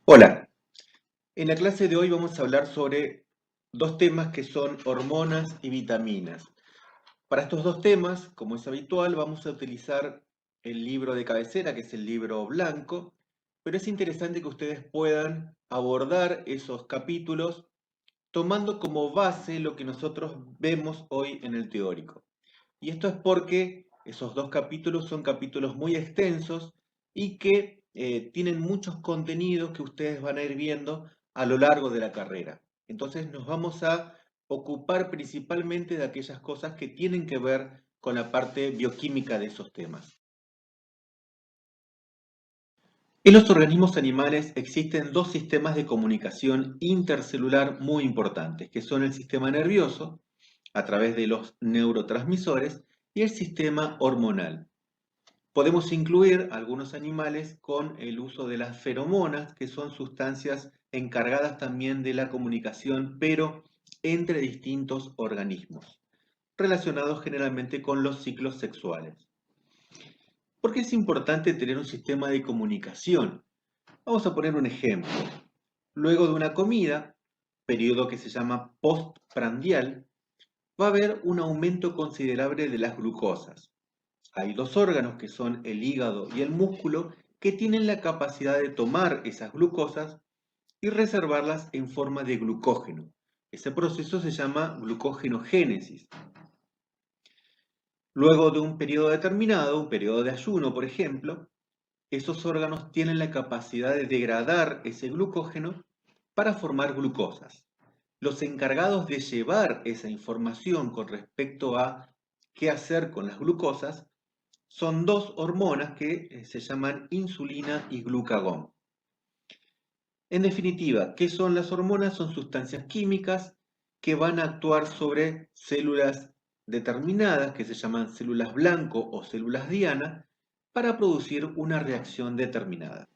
Hola, en la clase de hoy vamos a hablar sobre dos temas que son hormonas y vitaminas. Para estos dos temas, como es habitual, vamos a utilizar el libro de cabecera, que es el libro blanco, pero es interesante que ustedes puedan abordar esos capítulos tomando como base lo que nosotros vemos hoy en el teórico. Y esto es porque esos dos capítulos son capítulos muy extensos y que tienen muchos contenidos que ustedes van a ir viendo a lo largo de la carrera. Entonces nos vamos a ocupar principalmente de aquellas cosas que tienen que ver con la parte bioquímica de esos temas. En los organismos animales existen dos sistemas de comunicación intercelular muy importantes, que son el sistema nervioso, a través de los neurotransmisores, y el sistema hormonal. Podemos incluir algunos animales con el uso de las feromonas, que son sustancias encargadas también de la comunicación, pero entre distintos organismos, relacionados generalmente con los ciclos sexuales. ¿Por qué es importante tener un sistema de comunicación? Vamos a poner un ejemplo. Luego de una comida, periodo que se llama postprandial, va a haber un aumento considerable de las glucosas. Hay dos órganos que son el hígado y el músculo que tienen la capacidad de tomar esas glucosas y reservarlas en forma de glucógeno. Ese proceso se llama glucógenogénesis. Luego de un periodo determinado, un periodo de ayuno, por ejemplo, esos órganos tienen la capacidad de degradar ese glucógeno para formar glucosas. Los encargados de llevar esa información con respecto a qué hacer con las glucosas son dos hormonas que se llaman insulina y glucagón. En definitiva, ¿qué son las hormonas? Son sustancias químicas que van a actuar sobre células determinadas, que se llaman células blanco o células diana, para producir una reacción determinada.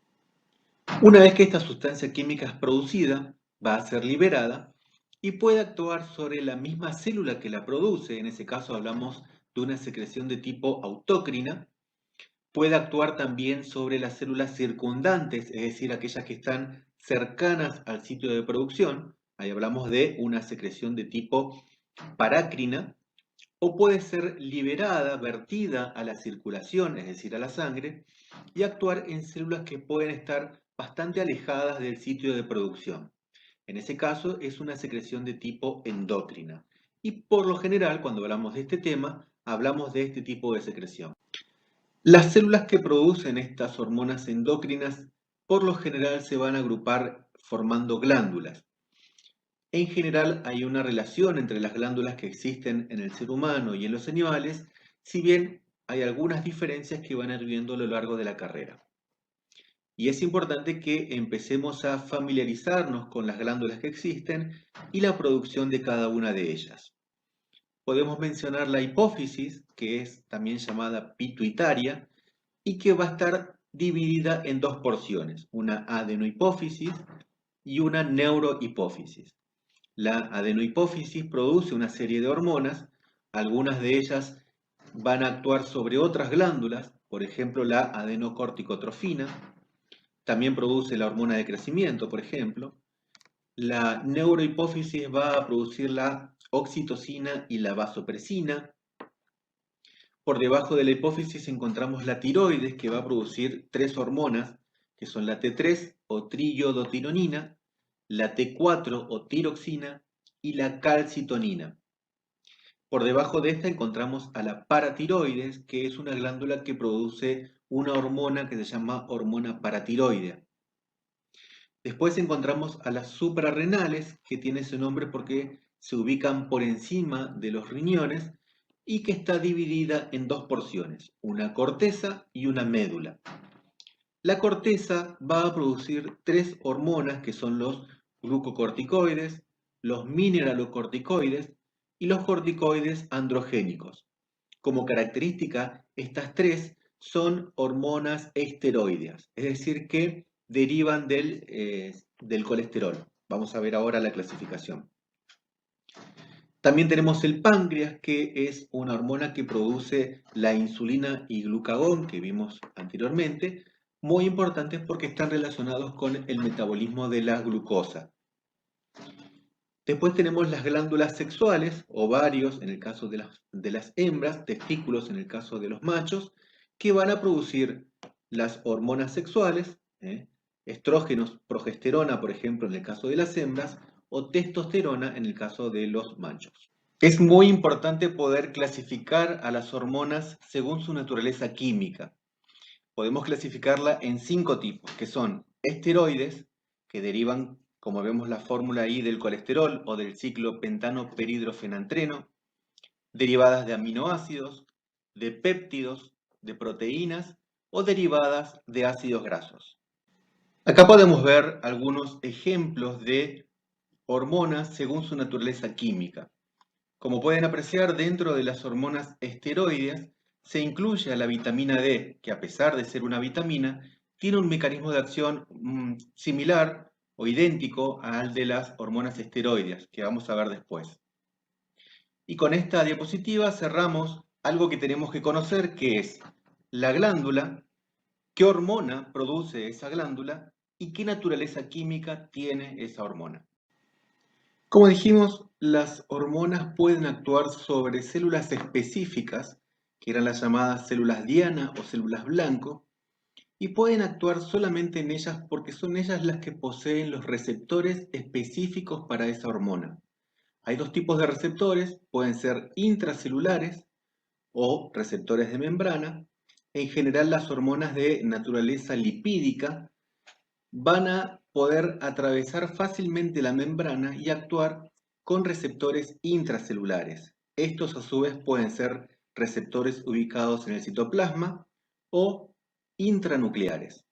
Una vez que esta sustancia química es producida, va a ser liberada y puede actuar sobre la misma célula que la produce. En ese caso hablamos de una secreción de tipo autócrina. Puede actuar también sobre las células circundantes, es decir, aquellas que están cercanas al sitio de producción. Ahí hablamos de una secreción de tipo parácrina. O puede ser liberada, vertida a la circulación, es decir, a la sangre, y actuar en células que pueden estar bastante alejadas del sitio de producción. En ese caso es una secreción de tipo endocrina. Y por lo general, cuando hablamos de este tema, hablamos de este tipo de secreción. Las células que producen estas hormonas endócrinas por lo general se van a agrupar formando glándulas. En general hay una relación entre las glándulas que existen en el ser humano y en los animales, si bien hay algunas diferencias que van a ir viendo a lo largo de la carrera. Y es importante que empecemos a familiarizarnos con las glándulas que existen y la producción de cada una de ellas. Podemos mencionar la hipófisis, que es también llamada pituitaria, y que va a estar dividida en dos porciones, una adenohipófisis y una neurohipófisis. La adenohipófisis produce una serie de hormonas, algunas de ellas van a actuar sobre otras glándulas, por ejemplo la adenocorticotrofina, también produce la hormona de crecimiento, por ejemplo. La neurohipófisis va a producir la oxitocina y la vasopresina. Por debajo de la hipófisis encontramos la tiroides, que va a producir tres hormonas, que son la T3 o triiodotironina, la T4 o tiroxina y la calcitonina. Por debajo de esta encontramos a la paratiroides, que es una glándula que produce una hormona que se llama hormona paratiroidea. Después encontramos a las suprarrenales, que tiene ese nombre porque se ubican por encima de los riñones y que está dividida en dos porciones, una corteza y una médula. La corteza va a producir tres hormonas que son los glucocorticoides, los mineralocorticoides y los corticoides androgénicos. Como característica, estas tres son hormonas esteroideas, es decir, que derivan del colesterol. Vamos a ver ahora la clasificación. También tenemos el páncreas, que es una hormona que produce la insulina y glucagón que vimos anteriormente, muy importantes porque están relacionados con el metabolismo de la glucosa. Después tenemos las glándulas sexuales, ovarios en el caso de las hembras, testículos en el caso de los machos, que van a producir las hormonas sexuales, estrógenos, progesterona, por ejemplo, en el caso de las hembras, o testosterona en el caso de los machos. Es muy importante poder clasificar a las hormonas según su naturaleza química. Podemos clasificarla en 5 tipos, que son esteroides, que derivan, como vemos la fórmula ahí, del colesterol o del ciclo pentano-peridrofenantreno, derivadas de aminoácidos, de péptidos, de proteínas o derivadas de ácidos grasos. Acá podemos ver algunos ejemplos de hormonas según su naturaleza química. Como pueden apreciar, dentro de las hormonas esteroides se incluye a la vitamina D, que a pesar de ser una vitamina, tiene un mecanismo de acción similar o idéntico al de las hormonas esteroides, que vamos a ver después. Y con esta diapositiva cerramos algo que tenemos que conocer, que es la glándula, qué hormona produce esa glándula y qué naturaleza química tiene esa hormona. Como dijimos, las hormonas pueden actuar sobre células específicas, que eran las llamadas células diana o células blanco, y pueden actuar solamente en ellas porque son ellas las que poseen los receptores específicos para esa hormona. Hay 2 tipos de receptores, pueden ser intracelulares o receptores de membrana. En general, las hormonas de naturaleza lipídica van a poder atravesar fácilmente la membrana y actuar con receptores intracelulares. Estos a su vez pueden ser receptores ubicados en el citoplasma o intranucleares.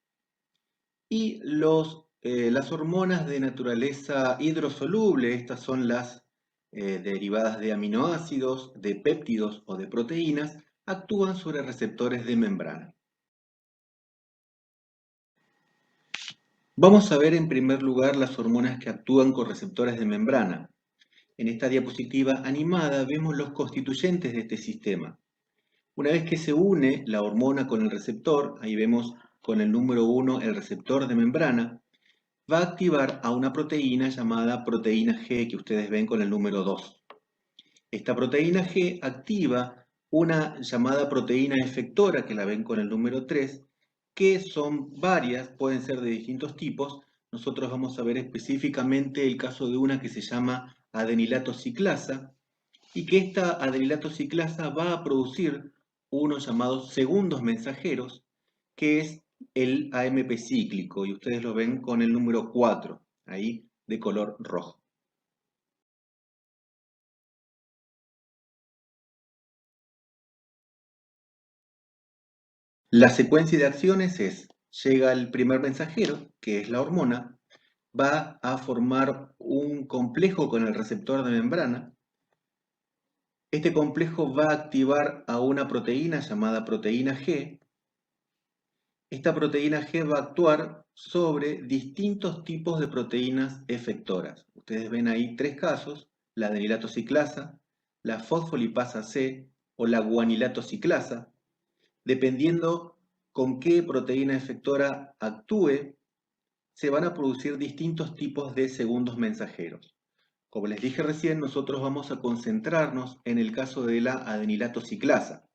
Y las hormonas de naturaleza hidrosoluble, estas son las derivadas de aminoácidos, de péptidos o de proteínas, actúan sobre receptores de membrana. Vamos a ver en primer lugar las hormonas que actúan con receptores de membrana. En esta diapositiva animada vemos los constituyentes de este sistema. Una vez que se une la hormona con el receptor, ahí vemos con el número 1 el receptor de membrana, va a activar a una proteína llamada proteína G que ustedes ven con el número 2. Esta proteína G activa una llamada proteína efectora que la ven con el número 3, que son varias, pueden ser de distintos tipos. Nosotros vamos a ver específicamente el caso de una que se llama adenilato ciclasa y que esta adenilato ciclasa va a producir unos llamados segundos mensajeros, que es el AMP cíclico, y ustedes lo ven con el número 4, ahí de color rojo. La secuencia de acciones es, llega el primer mensajero, que es la hormona, va a formar un complejo con el receptor de membrana. Este complejo va a activar a una proteína llamada proteína G. Esta proteína G va a actuar sobre distintos tipos de proteínas efectoras. Ustedes ven ahí 3 casos, la adenilato ciclasa, la fosfolipasa C o la guanilato ciclasa. Dependiendo con qué proteína efectora actúe, se van a producir distintos tipos de segundos mensajeros. Como les dije recién, nosotros vamos a concentrarnos en el caso de la adenilato ciclasa.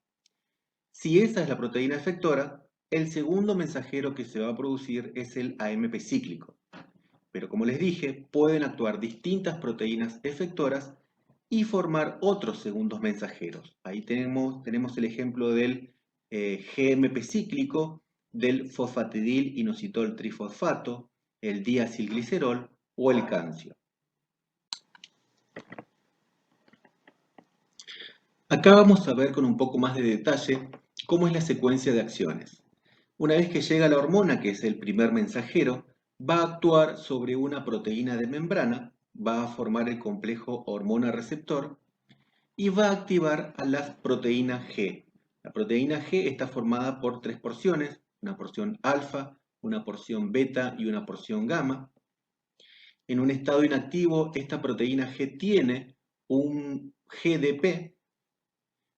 Si esa es la proteína efectora, el segundo mensajero que se va a producir es el AMP cíclico. Pero como les dije, pueden actuar distintas proteínas efectoras y formar otros segundos mensajeros. Ahí tenemos el ejemplo del GMP cíclico, del fosfatidil inositol trifosfato, el diacilglicerol o el calcio. Acá vamos a ver con un poco más de detalle cómo es la secuencia de acciones. Una vez que llega la hormona, que es el primer mensajero, va a actuar sobre una proteína de membrana, va a formar el complejo hormona-receptor y va a activar a la proteína G. La proteína G está formada por 3 porciones, una porción alfa, una porción beta y una porción gamma. En un estado inactivo, esta proteína G tiene un GDP.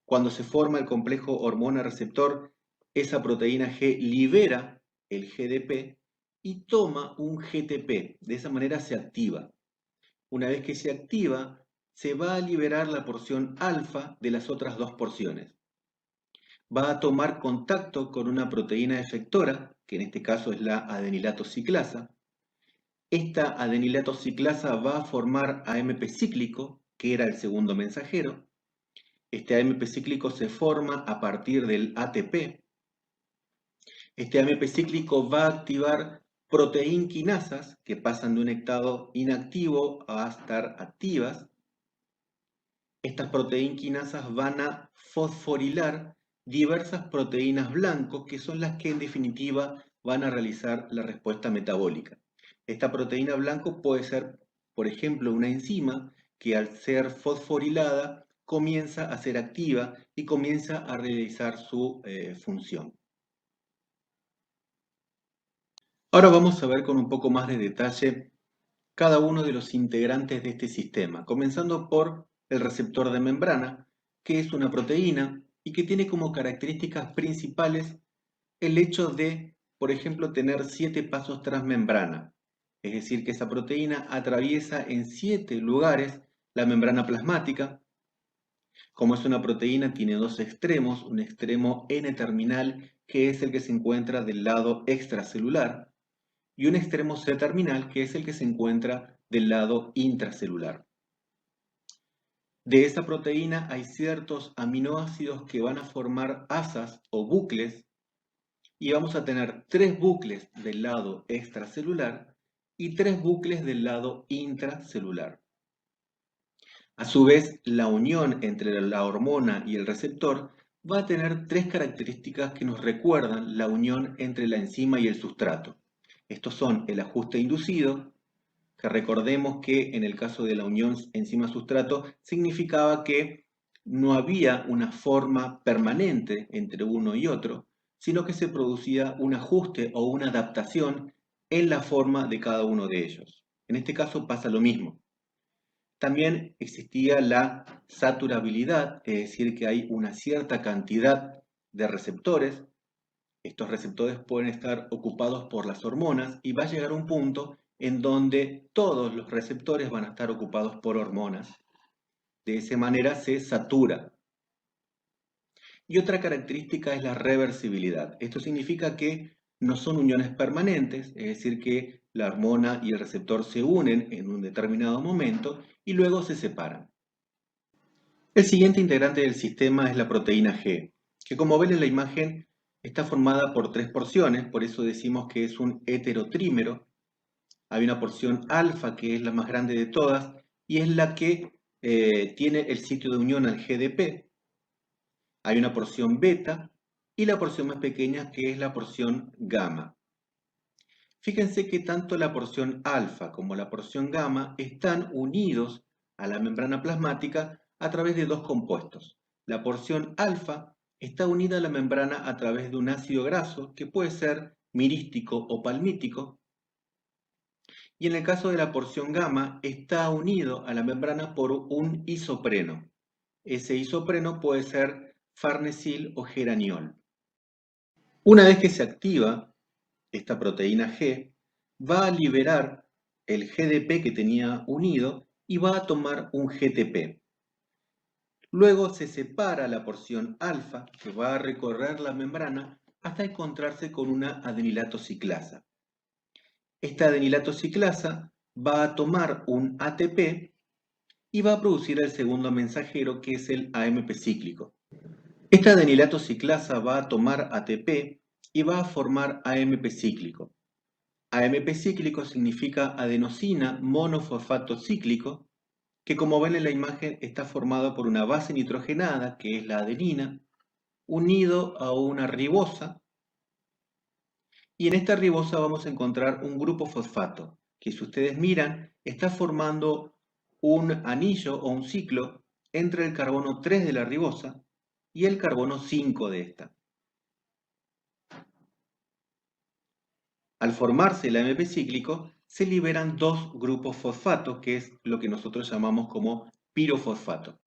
Cuando se forma el complejo hormona-receptor, esa proteína G libera el GDP y toma un GTP. De esa manera se activa. Una vez que se activa, se va a liberar la porción alfa de las otras dos porciones. Va a tomar contacto con una proteína efectora, que en este caso es la adenilato ciclasa. Esta adenilato ciclasa va a formar AMP cíclico, que era el segundo mensajero. Este AMP cíclico se forma a partir del ATP. Este AMP cíclico va a activar proteinquinasas que pasan de un estado inactivo a estar activas. Estas proteinquinasas van a fosforilar diversas proteínas blancos que son las que en definitiva van a realizar la respuesta metabólica. Esta proteína blanco puede ser, por ejemplo, una enzima que al ser fosforilada comienza a ser activa y comienza a realizar su función. Ahora vamos a ver con un poco más de detalle cada uno de los integrantes de este sistema, comenzando por el receptor de membrana, que es una proteína y que tiene como características principales el hecho de, por ejemplo, tener 7 pasos transmembrana, es decir, que esa proteína atraviesa en 7 lugares la membrana plasmática. Como es una proteína, tiene dos extremos, un extremo N-terminal, que es el que se encuentra del lado extracelular, y un extremo C-terminal, que es el que se encuentra del lado intracelular. De esta proteína hay ciertos aminoácidos que van a formar asas o bucles, y vamos a tener 3 bucles del lado extracelular y 3 bucles del lado intracelular. A su vez, la unión entre la hormona y el receptor va a tener 3 características que nos recuerdan la unión entre la enzima y el sustrato. Estos son el ajuste inducido, que recordemos que en el caso de la unión enzima-sustrato significaba que no había una forma permanente entre uno y otro, sino que se producía un ajuste o una adaptación en la forma de cada uno de ellos. En este caso pasa lo mismo. También existía la saturabilidad, es decir, que hay una cierta cantidad de receptores. Estos receptores pueden estar ocupados por las hormonas y va a llegar un punto en donde todos los receptores van a estar ocupados por hormonas. De esa manera se satura. Y otra característica es la reversibilidad. Esto significa que no son uniones permanentes, es decir, que la hormona y el receptor se unen en un determinado momento y luego se separan. El siguiente integrante del sistema es la proteína G, que como ven en la imagen está formada por 3 porciones, por eso decimos que es un heterotrímero. Hay una porción alfa que es la más grande de todas y es la que tiene el sitio de unión al GDP. Hay una porción beta y la porción más pequeña que es la porción gamma. Fíjense que tanto la porción alfa como la porción gamma están unidos a la membrana plasmática a través de dos compuestos. La porción alfa está unida a la membrana a través de un ácido graso que puede ser mirístico o palmítico. Y en el caso de la porción gamma está unido a la membrana por un isopreno. Ese isopreno puede ser farnesil o geraniol. Una vez que se activa esta proteína G, va a liberar el GDP que tenía unido y va a tomar un GTP. Luego se separa la porción alfa que va a recorrer la membrana hasta encontrarse con una adenilato ciclasa. Esta adenilato ciclasa va a tomar un ATP y va a producir el segundo mensajero que es el AMP cíclico. Esta adenilato ciclasa va a tomar ATP y va a formar AMP cíclico. AMP cíclico significa adenosina monofosfato cíclico, que como ven en la imagen está formado por una base nitrogenada, que es la adenina, unido a una ribosa, y en esta ribosa vamos a encontrar un grupo fosfato, que si ustedes miran, está formando un anillo o un ciclo entre el carbono 3 de la ribosa y el carbono 5 de esta. Al formarse el AMP cíclico, se liberan dos grupos fosfato, que es lo que nosotros llamamos como pirofosfato.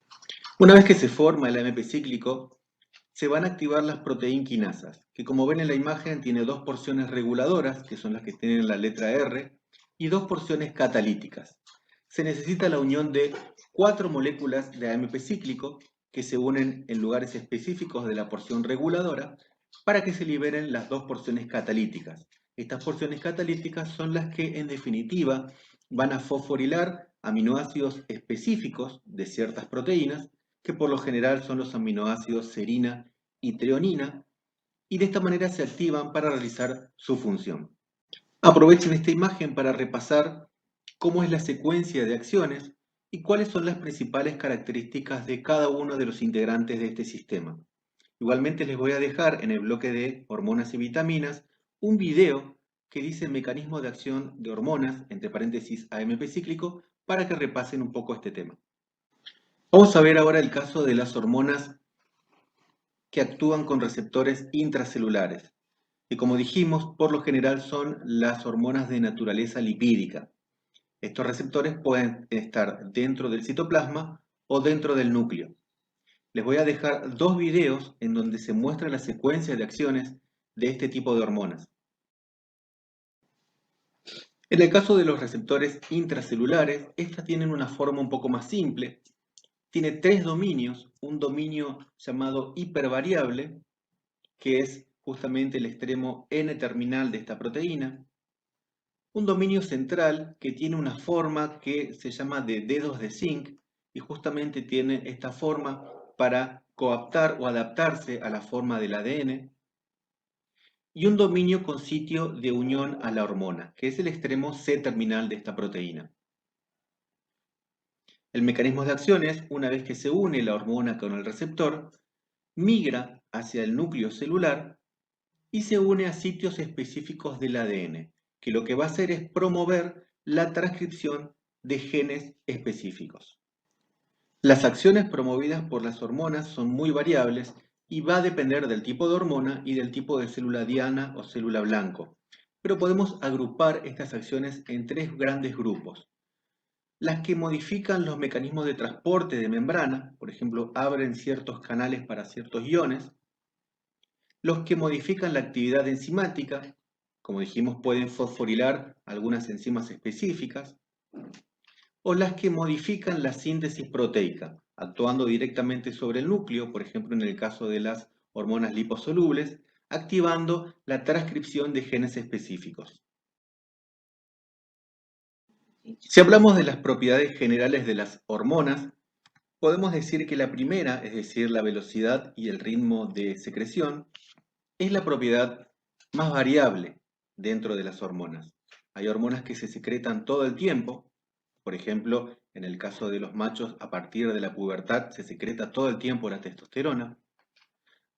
Una vez que se forma el AMP cíclico, se van a activar las proteinquinasas, que como ven en la imagen tiene dos porciones reguladoras, que son las que tienen la letra R, y dos porciones catalíticas. Se necesita la unión de 4 moléculas de AMP cíclico que se unen en lugares específicos de la porción reguladora para que se liberen las dos porciones catalíticas. Estas porciones catalíticas son las que en definitiva van a fosforilar aminoácidos específicos de ciertas proteínas, que por lo general son los aminoácidos serina y treonina, y de esta manera se activan para realizar su función. Aprovechen esta imagen para repasar cómo es la secuencia de acciones y cuáles son las principales características de cada uno de los integrantes de este sistema. Igualmente les voy a dejar en el bloque de hormonas y vitaminas un video que dice el mecanismo de acción de hormonas, entre paréntesis AMP cíclico, para que repasen un poco este tema. Vamos a ver ahora el caso de las hormonas que actúan con receptores intracelulares, que como dijimos, por lo general son las hormonas de naturaleza lipídica. Estos receptores pueden estar dentro del citoplasma o dentro del núcleo. Les voy a dejar dos videos en donde se muestra la secuencia de acciones de este tipo de hormonas. En el caso de los receptores intracelulares, estas tienen una forma un poco más simple. Tiene tres dominios, un dominio llamado hipervariable, que es justamente el extremo N-terminal de esta proteína, un dominio central que tiene una forma que se llama de dedos de zinc y justamente tiene esta forma para coaptar o adaptarse a la forma del ADN, y un dominio con sitio de unión a la hormona, que es el extremo C-terminal de esta proteína. El mecanismo de acción es, una vez que se une la hormona con el receptor, migra hacia el núcleo celular y se une a sitios específicos del ADN, que lo que va a hacer es promover la transcripción de genes específicos. Las acciones promovidas por las hormonas son muy variables y va a depender del tipo de hormona y del tipo de célula diana o célula blanco, pero podemos agrupar estas acciones en tres grandes grupos. Las que modifican los mecanismos de transporte de membrana, por ejemplo, abren ciertos canales para ciertos iones. Los que modifican la actividad enzimática, como dijimos, pueden fosforilar algunas enzimas específicas. O las que modifican la síntesis proteica, actuando directamente sobre el núcleo, por ejemplo, en el caso de las hormonas liposolubles, activando la transcripción de genes específicos. Si hablamos de las propiedades generales de las hormonas, podemos decir que la primera, es decir, la velocidad y el ritmo de secreción, es la propiedad más variable dentro de las hormonas. Hay hormonas que se secretan todo el tiempo, por ejemplo, en el caso de los machos, a partir de la pubertad se secreta todo el tiempo la testosterona.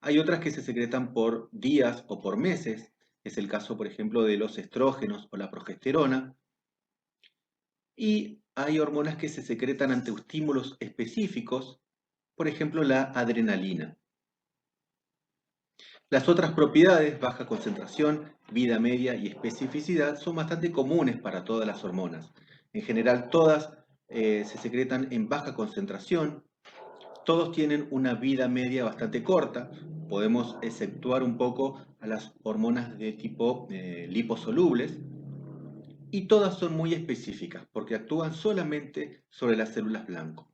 Hay otras que se secretan por días o por meses, es el caso, por ejemplo, de los estrógenos o la progesterona. Y hay hormonas que se secretan ante estímulos específicos, por ejemplo, la adrenalina. Las otras propiedades, baja concentración, vida media y especificidad, son bastante comunes para todas las hormonas. En general, todas se secretan en baja concentración, todos tienen una vida media bastante corta. Podemos exceptuar un poco a las hormonas de tipo liposolubles, y todas son muy específicas porque actúan solamente sobre las células blanco.